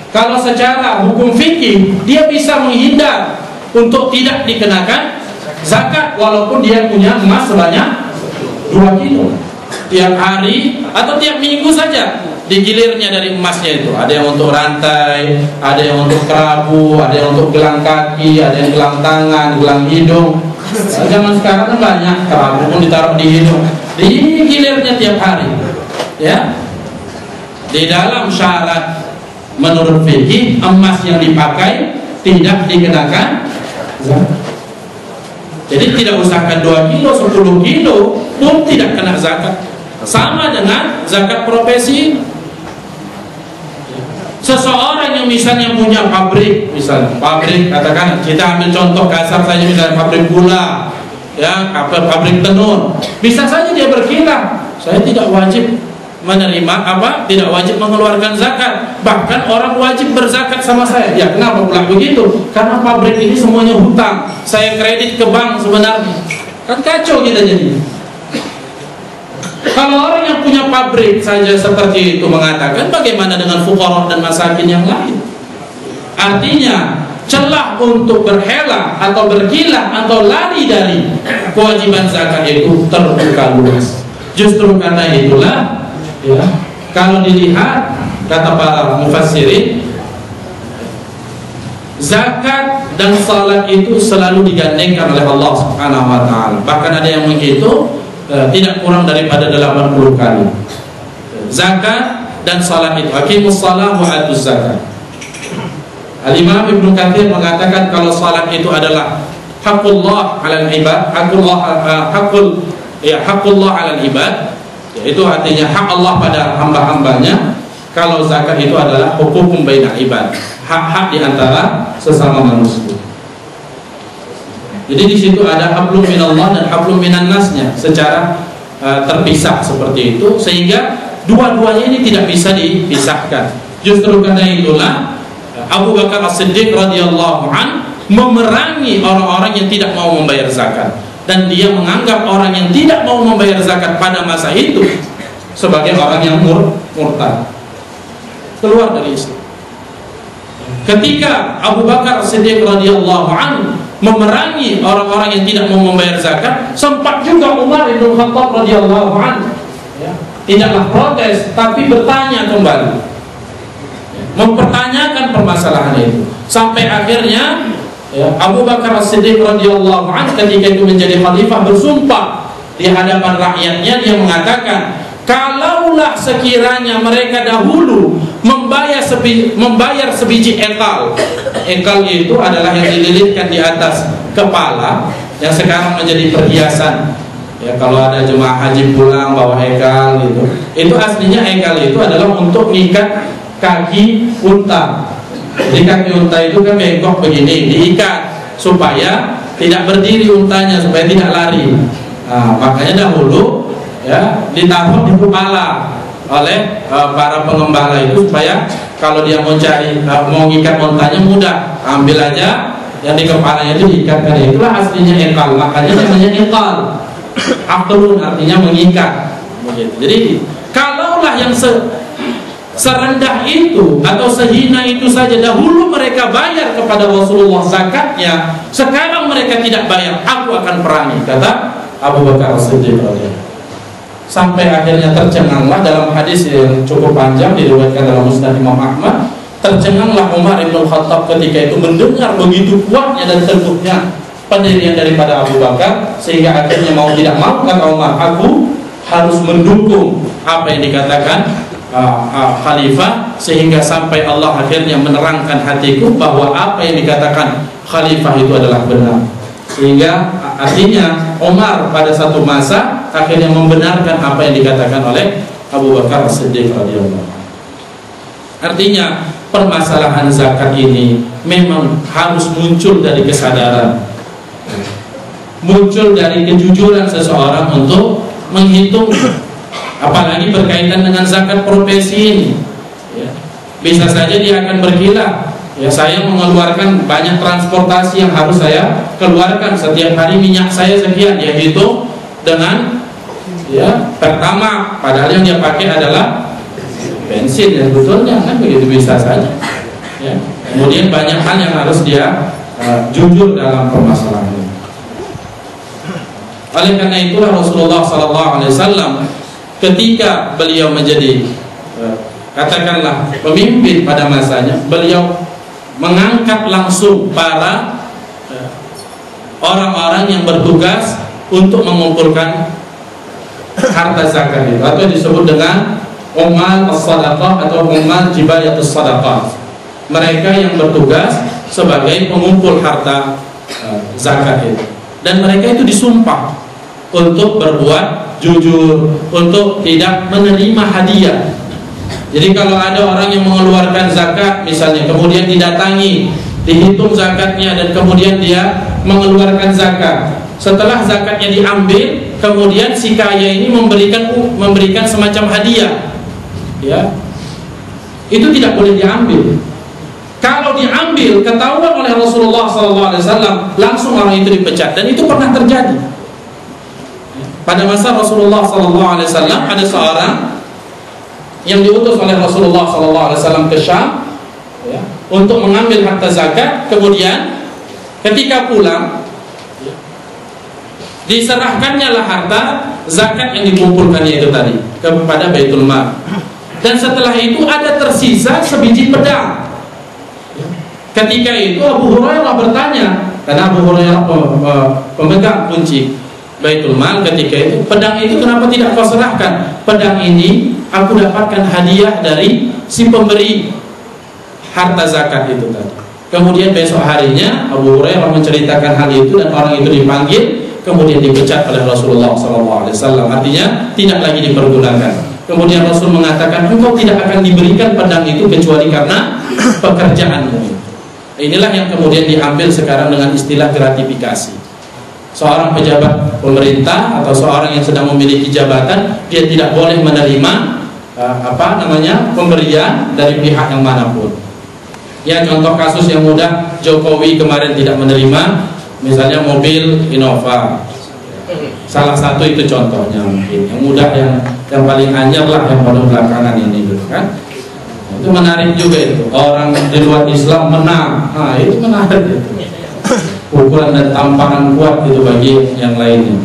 kalau secara hukum fikih dia bisa menghindar untuk tidak dikenakan zakat walaupun dia punya emas sebanyak 2 kilo. Tiap hari atau tiap minggu saja digilirnya dari emasnya itu. Ada yang untuk rantai, ada yang untuk kerabu, ada yang untuk gelang kaki, ada yang gelang tangan, gelang hidung. Zaman sekarang kan banyak kerabu pun ditaruh di hidung. Digilirnya tiap hari. Ya. Di dalam syarat menurut fikih, emas yang dipakai tidak dikenakan zakat. Jadi tidak usahkan 2 kilo, 10 kilo pun tidak kena zakat. Sama dengan zakat profesi. Seseorang yang misalnya punya pabrik, misalnya pabrik, katakan kita ambil contoh kasar saja, misalnya pabrik gula, ya, pabrik tenun, bisa saja dia berkilah, saya tidak wajib menerima tidak wajib mengeluarkan zakat, bahkan orang wajib berzakat sama saya. Ya, kenapa pula begitu? Karena pabrik ini semuanya hutang, saya kredit ke bank sebenarnya. Kan kacau kita jadi. Kalau orang yang punya pabrik saja seperti itu mengatakan, bagaimana dengan fuqara dan masakin yang lain? Artinya celah untuk berhela atau berkilah atau lari dari kewajiban zakat itu terbuka luas. Justru karena itulah, ya, kalau dilihat kata para mufassirin, zakat dan salat itu selalu digandengkan oleh Allah Subhanahu wa taala. Bahkan ada yang menghitung tidak kurang daripada 80 kali. Zakat dan salat itu, aqimus shalah wa atuz zakat. Al-Imam Ibnu Katsir mengatakan kalau salat itu adalah haqqullah 'alal ibad, haqqullah 'alal ibad, yaitu artinya hak Allah pada hamba-hambanya. Kalau zakat itu adalah hukum bainal ibad, hak-hak di antara sesama manusia. Jadi di situ ada hablum minallah dan hablum minan nasnya secara terpisah seperti itu, sehingga dua-duanya ini tidak bisa dipisahkan. Justru karena itulah Abu Bakar As-Siddiq radhiyallahu an memerangi orang-orang yang tidak mau membayar zakat, dan dia menganggap orang yang tidak mau membayar zakat pada masa itu sebagai orang yang murtad, keluar dari Islam. Ketika Abu Bakar As-Siddiq radhiyallahu an memerangi orang-orang yang tidak mau membayar zakat, sempat juga Umar bin Khattab radhiyallahu anhu, ya, tidaklah protes tapi bertanya kembali, mempertanyakan permasalahan itu, sampai akhirnya, ya, Abu Bakar As-Siddiq radhiyallahu anhu ketika itu menjadi khalifah bersumpah di hadapan rakyatnya, dia mengatakan, kalaulah sekiranya mereka dahulu membayar sebiji ekal. Ekal itu adalah yang dililitkan di atas kepala, yang sekarang menjadi perhiasan. Ya, kalau ada jemaah haji pulang bawa ekal gitu, itu aslinya ekal itu adalah untuk mengikat kaki unta. Jadi kaki unta itu kan bengkok begini, diikat supaya tidak berdiri untanya, supaya tidak lari. Nah, makanya dahulu ya ditaruh di kepala oleh para pengembala itu, supaya kalau dia mau cari mau mengikat untanya mudah, ambil aja yang di kepalanya itu diikatkan. Itulah aslinya ekal, makanya namanya ekal. Aqlun artinya mengikat. Begitu. Jadi kalaulah yang serendah itu atau sehina itu saja dahulu mereka bayar kepada Rasulullah zakatnya, sekarang mereka tidak bayar, aku akan perangi, kata Abu Bakar As-Siddiq radhiyallahu. Sampai akhirnya tercenganglah, dalam hadis yang cukup panjang diriwayatkan dalam Musnad Imam Ahmad, tercenganglah Umar bin Khattab ketika itu mendengar begitu kuatnya dan teguhnya pendirian daripada Abu Bakar, sehingga akhirnya mau tidak mau kata Umar, aku harus mendukung apa yang dikatakan khalifah, sehingga sampai Allah akhirnya menerangkan hatiku bahwa apa yang dikatakan khalifah itu adalah benar. Sehingga artinya Umar pada satu masa akhirnya membenarkan apa yang dikatakan oleh Abu Bakar As-Siddiq radhiyallahu. Artinya permasalahan zakat ini memang harus muncul dari kesadaran, muncul dari kejujuran seseorang untuk menghitung, apalagi berkaitan dengan zakat profesi ini. Ya, bisa saja dia akan berkila, ya saya mengeluarkan banyak transportasi yang harus saya keluarkan setiap hari, minyak saya sekian, dia hitung dengan ya pertama, padahal yang dia pakai adalah bensin ya, sebetulnya kan begitu, bisa saja. Ya. Kemudian banyak hal yang harus dia jujur dalam permasalahan ini. Oleh karena itulah Rasulullah SAW ketika beliau menjadi katakanlah pemimpin pada masanya, beliau mengangkat langsung para orang-orang yang bertugas untuk mengumpulkan harta zakat itu, atau disebut dengan ummal as-sadaqah atau ummal jibayatus sadaqah. Mereka yang bertugas sebagai pengumpul harta zakat itu, dan mereka itu disumpah untuk berbuat jujur, untuk tidak menerima hadiah. Jadi kalau ada orang yang mengeluarkan zakat misalnya, kemudian didatangi, dihitung zakatnya, dan kemudian dia mengeluarkan zakat, setelah zakatnya diambil, kemudian si kaya ini memberikan semacam hadiah, ya, itu tidak boleh diambil. Kalau diambil, ketahuan oleh Rasulullah SAW, langsung orang itu dipecat, dan itu pernah terjadi. Pada masa Rasulullah SAW ada seorang yang diutus oleh Rasulullah SAW ke Syam, ya, untuk mengambil harta zakat. Kemudian ketika pulang, diserahkannya lah harta zakat yang dikumpulkannya itu tadi kepada Baitul Mal. Dan setelah itu ada tersisa sebiji pedang. Ketika itu Abu Hurairah bertanya, karena Abu Hurairah pemegang kunci Baitul Mal ketika itu, pedang itu kenapa tidak kau serahkan? Pedang ini aku dapatkan hadiah dari si pemberi harta zakat itu tadi. Kemudian besok harinya Abu Hurairah menceritakan hal itu, dan orang itu dipanggil, kemudian dipecat oleh Rasulullah SAW. Artinya tidak lagi dipergunakan. Kemudian Rasul mengatakan, engkau tidak akan diberikan pedang itu kecuali karena pekerjaanmu. Inilah yang kemudian diambil sekarang dengan istilah gratifikasi. Seorang pejabat pemerintah atau seorang yang sedang memiliki jabatan, dia tidak boleh menerima pemberian dari pihak yang manapun. Ya, contoh kasus yang mudah, Jokowi kemarin tidak menerima misalnya mobil Innova. Salah satu itu contohnya, mungkin yang mudah, yang paling anyar lah yang pada belakangan ini gitu kan. Itu menarik juga itu, orang di luar Islam menang. Nah, itu menarik itu. Pukulan dan tamparan kuat itu bagi yang lainnya.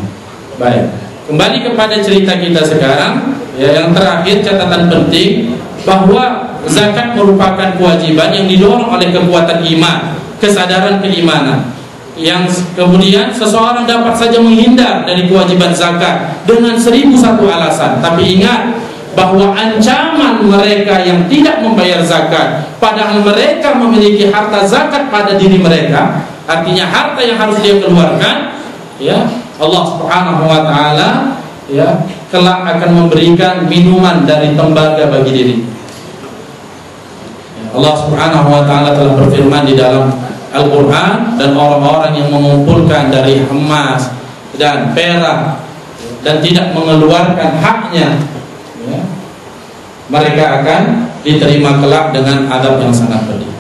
Baik, kembali kepada cerita kita sekarang, ya, yang terakhir catatan penting bahwa zakat merupakan kewajiban yang didorong oleh kekuatan iman, kesadaran keimanan, yang kemudian seseorang dapat saja menghindar dari kewajiban zakat dengan 1001 alasan. Tapi ingat, bahwa ancaman mereka yang tidak membayar zakat, padahal mereka memiliki harta zakat pada diri mereka, artinya harta yang harus dia keluarkan, ya, Allah Subhanahu wa taala ya kelak akan memberikan minuman dari tembaga bagi diri. Allah Subhanahu wa taala telah berfirman di dalam Al-Qur'an, dan orang-orang yang mengumpulkan dari emas dan perak dan tidak mengeluarkan haknya, ya, mereka akan diterima kelak dengan azab yang sangat pedih.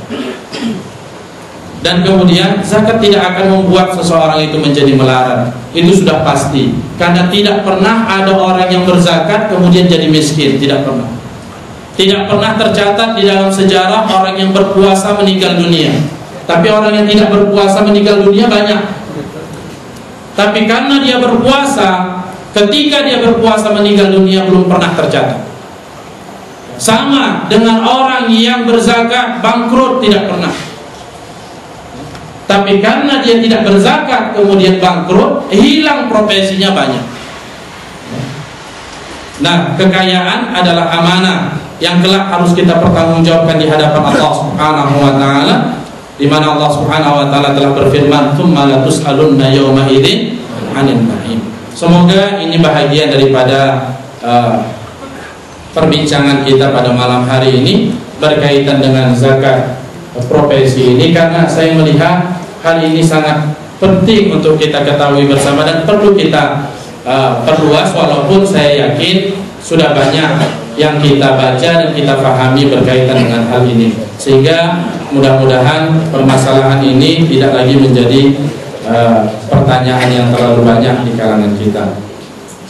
Dan kemudian zakat tidak akan membuat seseorang itu menjadi melarat. Itu sudah pasti. Karena tidak pernah ada orang yang berzakat kemudian jadi miskin, tidak pernah. Tidak pernah tercatat di dalam sejarah orang yang berpuasa meninggal dunia. Tapi orang yang tidak berpuasa meninggal dunia banyak. Tapi karena dia berpuasa, ketika dia berpuasa meninggal dunia belum pernah tercatat. Sama dengan orang yang berzakat bangkrut, tidak pernah. Tapi karena dia tidak berzakat kemudian bangkrut, hilang profesinya banyak. Nah, kekayaan adalah amanah yang kelak harus kita pertanggungjawabkan di hadapan Allah Subhanahu wa taala, di mana Allah Subhanahu wa taala telah berfirman, "Tsumma la tus'alunna yawma idzin 'anil na'im." Semoga ini bahagian daripada perbincangan kita pada malam hari ini berkaitan dengan zakat profesi ini, karena saya melihat hal ini sangat penting untuk kita ketahui bersama dan perlu kita perluas, walaupun saya yakin sudah banyak yang kita baca dan kita pahami berkaitan dengan hal ini, sehingga mudah-mudahan permasalahan ini tidak lagi menjadi pertanyaan yang terlalu banyak di kalangan kita.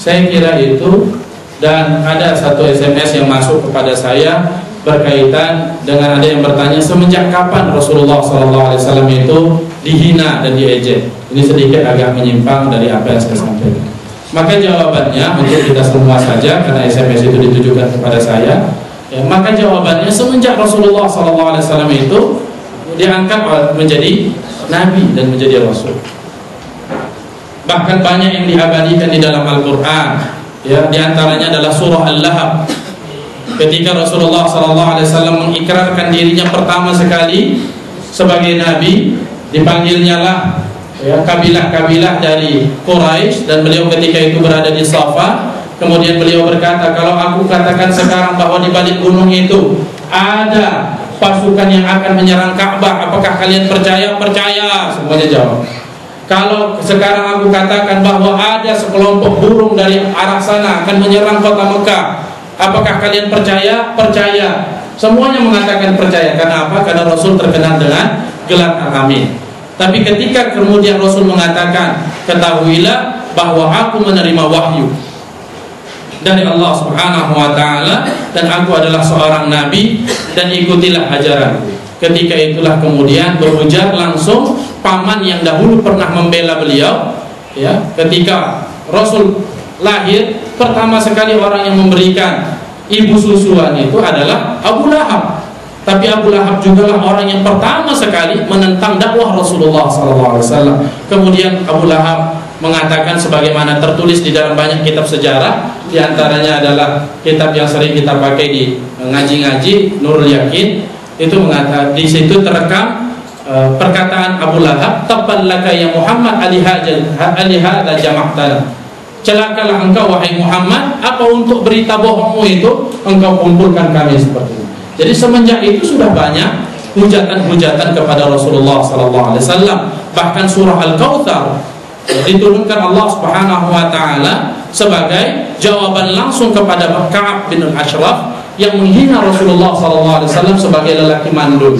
Saya kira itu. Dan ada satu SMS yang masuk kepada saya berkaitan dengan ada yang bertanya, semenjak kapan Rasulullah SAW itu dihina dan diejek? Ini sedikit agak menyimpang dari apa yang saya sampaikan. Maka jawabannya untuk kita semua saja, karena SMS itu ditujukan kepada saya, ya, maka jawabannya semenjak Rasulullah SAW itu diangkat menjadi Nabi dan menjadi Rasul. Bahkan banyak yang diabadikan di dalam Al-Quran. Ya, diantaranya adalah surah Al-Lahab. Ketika Rasulullah SAW mengikrarkan dirinya pertama sekali sebagai Nabi, dipanggilnya lah ya, kabilah-kabilah dari Quraisy, dan beliau ketika itu berada di Safa. Kemudian beliau berkata, kalau aku katakan sekarang bahwa di balik gunung itu ada pasukan yang akan menyerang Ka'bah, apakah kalian percaya? Percaya, semuanya jawab. Kalau sekarang aku katakan bahwa ada sekelompok burung dari arah sana akan menyerang kota Mekah, apakah kalian percaya? Percaya. Semuanya mengatakan percaya. Karena apa? Karena Rasul terkenal dengan gelar Al-Amin. Tapi ketika kemudian Rasul mengatakan, ketahuilah bahwa aku menerima wahyu dari Allah Subhanahu wa taala dan aku adalah seorang nabi dan ikutilah ajaranku. Ketika itulah kemudian berujar langsung paman yang dahulu pernah membela beliau, ya, ketika Rasul lahir, pertama sekali orang yang memberikan ibu susuan itu adalah Abu Lahab. Tapi Abu Lahab juga lah orang yang pertama sekali menentang dakwah Rasulullah SAW. Kemudian Abu Lahab mengatakan sebagaimana tertulis di dalam banyak kitab sejarah, di antaranya adalah kitab yang sering kita pakai di ngaji-ngaji, Nurul Yakin. Itu mengatakan, di situ terekam perkataan Abu Lahab, "Tabballaka ya Muhammad alihada jama'tana." Celakalah engkau wahai Muhammad, apa untuk berita bohongmu itu engkau kumpulkan kami seperti ini. Jadi semenjak itu sudah banyak hujatan-hujatan kepada Rasulullah SAW. Bahkan surah Al-Kautsar diturunkan Allah Subhanahu wa taala sebagai jawaban langsung kepada Ka'ab bin Al-Ashraf yang menghina Rasulullah SAW sebagai lelaki mandul.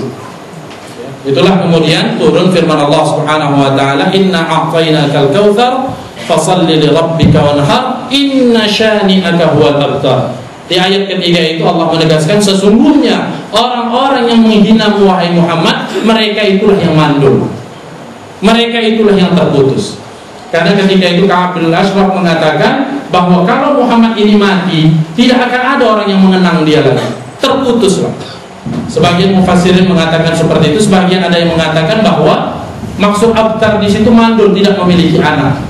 Itulah kemudian turun firman Allah Subhanahu wa taala, "Inna a'tainakal kautsar fashalli li rabbika wanhar inna syani'aka huwal abtar." Di ayat ketiga itu Allah menegaskan sesungguhnya orang-orang yang menghina wahai Muhammad, mereka itulah yang mandul. Mereka itulah yang terputus. Karena ketika itu Ka'ab bin Al-Ashraf mengatakan bahwa kalau Muhammad ini mati, tidak akan ada orang yang mengenang dia lagi. Terputuslah. Sebagian mufassirin mengatakan seperti itu, sebagian ada yang mengatakan bahwa maksud abtar di situ mandul, tidak memiliki anak.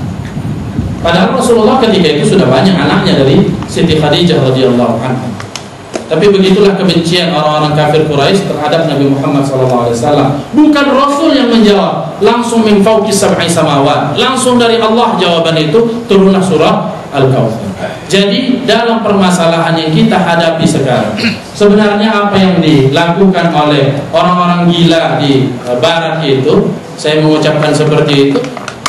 Padahal Rasulullah ketika itu sudah banyak anaknya dari Siti Khadijah radhiyallahu anha. Tapi begitulah kebencian orang-orang kafir Quraisy terhadap Nabi Muhammad SAW. Bukan Rasul yang menjawab, langsung min fawqis sab'i samawat, langsung dari Allah jawaban itu, turunlah surah Al-Kautsar. Jadi dalam permasalahan yang kita hadapi sekarang, sebenarnya apa yang dilakukan oleh orang-orang gila di barat itu, saya mengucapkan seperti itu,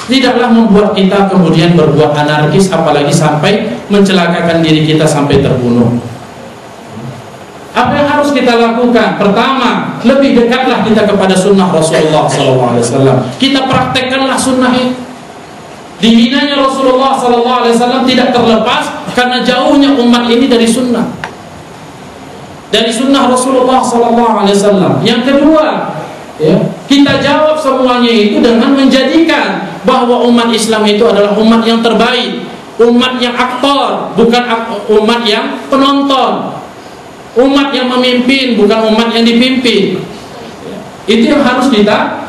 tidaklah membuat kita kemudian berbuat anarkis, apalagi sampai mencelakakan diri kita sampai terbunuh. Apa yang harus kita lakukan? Pertama, lebih dekatlah kita kepada sunnah Rasulullah SAW. Kita praktekkanlah sunnah itu. Dihinanya Rasulullah SAW tidak terlepas karena jauhnya umat ini dari sunnah, dari sunnah Rasulullah SAW. Yang kedua, ya, kita jawab semuanya itu dengan menjadikan bahwa umat Islam itu adalah umat yang terbaik, umat yang aktor, bukan umat yang penonton, umat yang memimpin, bukan umat yang dipimpin. Itu yang harus kita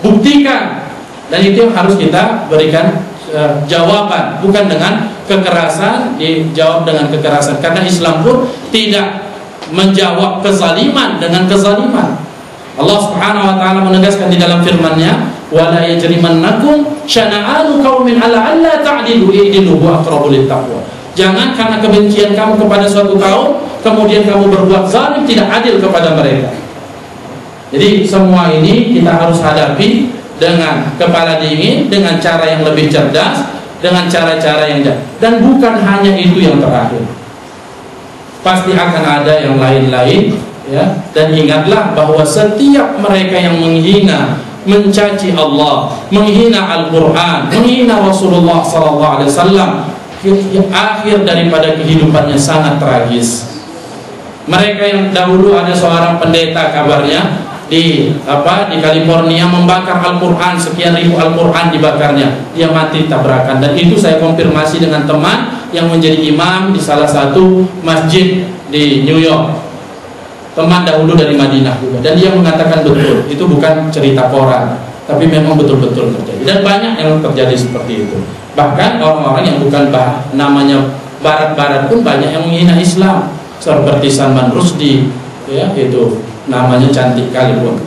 buktikan, dan itu yang harus kita berikan jawaban, bukan dengan kekerasan. Dijawab dengan kekerasan, karena Islam pun tidak menjawab kezaliman dengan kezaliman. Allah Subhanahu wa taala menegaskan di dalam firman-Nya, wala yajrimannakum syana'anu qaumin ala alla ta'dilu i'dilu huwa aqrabu littaqwa. Jangan karena kebencian kamu kepada suatu kaum kemudian kamu berbuat zalim, tidak adil kepada mereka. Jadi semua ini kita harus hadapi dengan kepala dingin, dengan cara yang lebih cerdas, dengan cara-cara yang jahat. Dan bukan hanya itu yang terakhir, pasti akan ada yang lain-lain, ya. Dan ingatlah bahwa setiap mereka yang menghina, mencaci Allah, menghina Al-Quran, menghina Rasulullah SAW, akhir daripada kehidupannya sangat tragis. Mereka yang dahulu ada seorang pendeta kabarnya di California membakar Al-Quran, sekian ribu Al-Quran dibakarnya, dia mati tabrakan. Dan itu saya konfirmasi dengan teman yang menjadi imam di salah satu masjid di New York, teman dahulu dari Madinah juga, dan dia mengatakan betul, itu bukan cerita koran, tapi memang betul-betul terjadi. Dan banyak yang terjadi seperti itu. Bahkan orang-orang yang bukan namanya barat-barat pun banyak yang menghina Islam, seperti Salman Rushdie, ya, itu namanya cantik kali pun.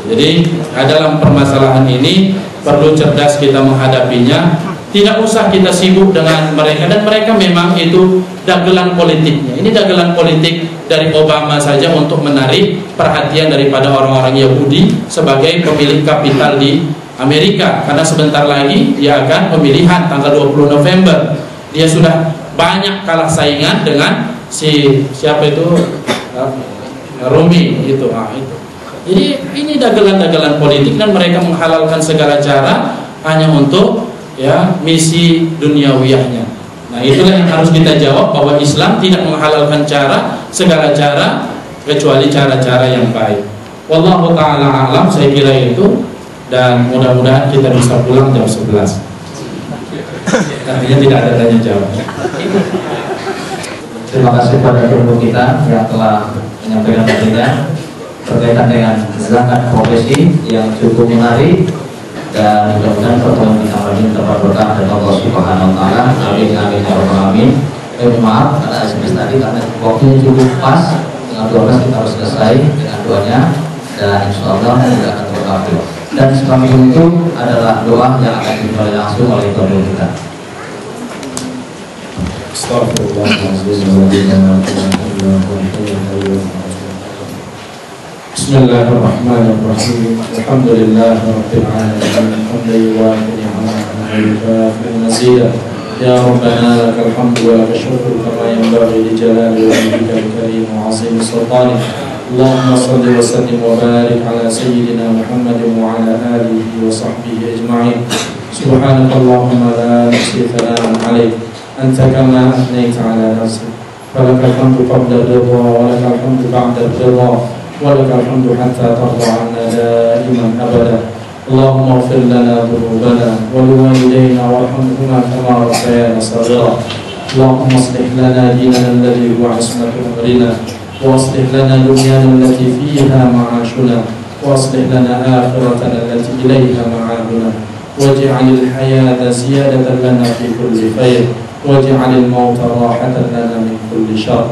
Jadi dalam permasalahan ini perlu cerdas kita menghadapinya. Tidak usah kita sibuk dengan mereka, dan mereka memang itu dagelan politiknya. Ini dagelan politik dari Obama saja untuk menarik perhatian daripada orang-orang Yahudi sebagai pemilik kapital di Amerika, karena sebentar lagi dia akan pemilihan tanggal 20 November. Dia sudah banyak kalah saingan dengan siapa itu, Rumi itu. Jadi ini dagelan-dagelan politik, dan mereka menghalalkan segala cara hanya untuk, ya, misi duniawiyahnya. Nah, itulah yang harus kita jawab, bahwa Islam tidak menghalalkan segala cara kecuali cara-cara yang baik. Wallahu ta'ala alam, saya kira itu. Dan mudah-mudahan kita bisa pulang jam 11. Artinya tidak ada tanya jawab. Terima kasih pada guru kita yang telah menyampaikan materinya berkaitan dengan gerakan profesi yang cukup menarik, dan mudah-mudahan pertemuan kita lagi mendapat berkah dari Allah Subhanahu wa taala. Amin amin ya rabbal alamin. Maaf karena SMS tadi, karena waktunya cukup pas, dengan 12 kita harus selesai dengan doanya, dan insyaallah tidak akan terkabul. Dan setelah itu adalah doa yang akan dimulai langsung oleh guru kita. Bismillahirrahmanirrahim. Alhamdulillahirabbil alamin. Hamdan yuwafi ni'amahu wa yukafi mazidah. Ya Rabbana lakal hamdu wa lakal syukru kama yanbaghi li jalali wajhika al-karim wa 'azimi sultanik. Allahumma salli wa sallim wa barik ala sayyidina Muhammadin wa ala alihi wa sahbihi ajma'in. Subhanakallahumma la nuhsi thana'an 'alaik, anta kama athnayta ala nafsik. Falakal hamdu qabla ar-ridha wa lakal hamdu ba'da ar-ridha wa lakal hamdu hatta tarda 'anna da'iman abada. Allahumma ighfir lana dhunubana wa liwalidayna warhamhuma kama rabbayana shaghira. Allahumma aslih lana dinana alladhi huwa 'ismatu amrina, وأصلح لنا دنيانا التي فيها معاشنا، وأصلح لنا آخرتنا التي إليها معادنا. واجعل الحياة زيادة لنا في كل خير واجعل الموت راحة لنا من كل شر.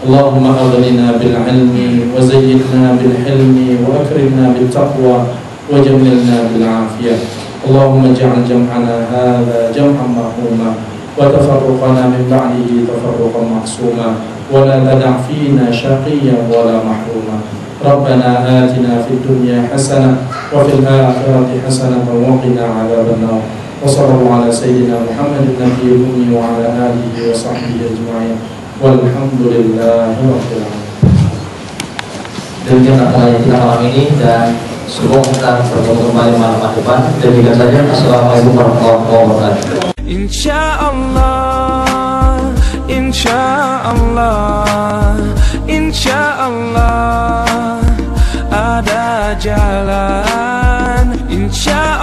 اللهم أغننا بالعلم وزينا بالحلم وأكرمنا بالتقوى وجملنا بالعافية. اللهم اجعل جمعنا هذا جمعا مرحوما وتفرقنا من بعده تفرقا معصوما ولا تدع فينا شقيا ولا محروما. ربنا آتنا في الدنيا حسنة وفي الآخرة حسنة وقنا عذاب النار. وصلى الله على سيدنا محمد النبي الأمي وعلى آله وصحبه أجمعين والحمد لله رب العالمين. Demikian apa yang kita malam ini dan semoga kita bertemu kembali malam depan. Demikian saja. Assalamualaikum warahmatullahi wabarakatuh. Insyaallah, insyaallah, insyaallah ada jalan. Insyaallah.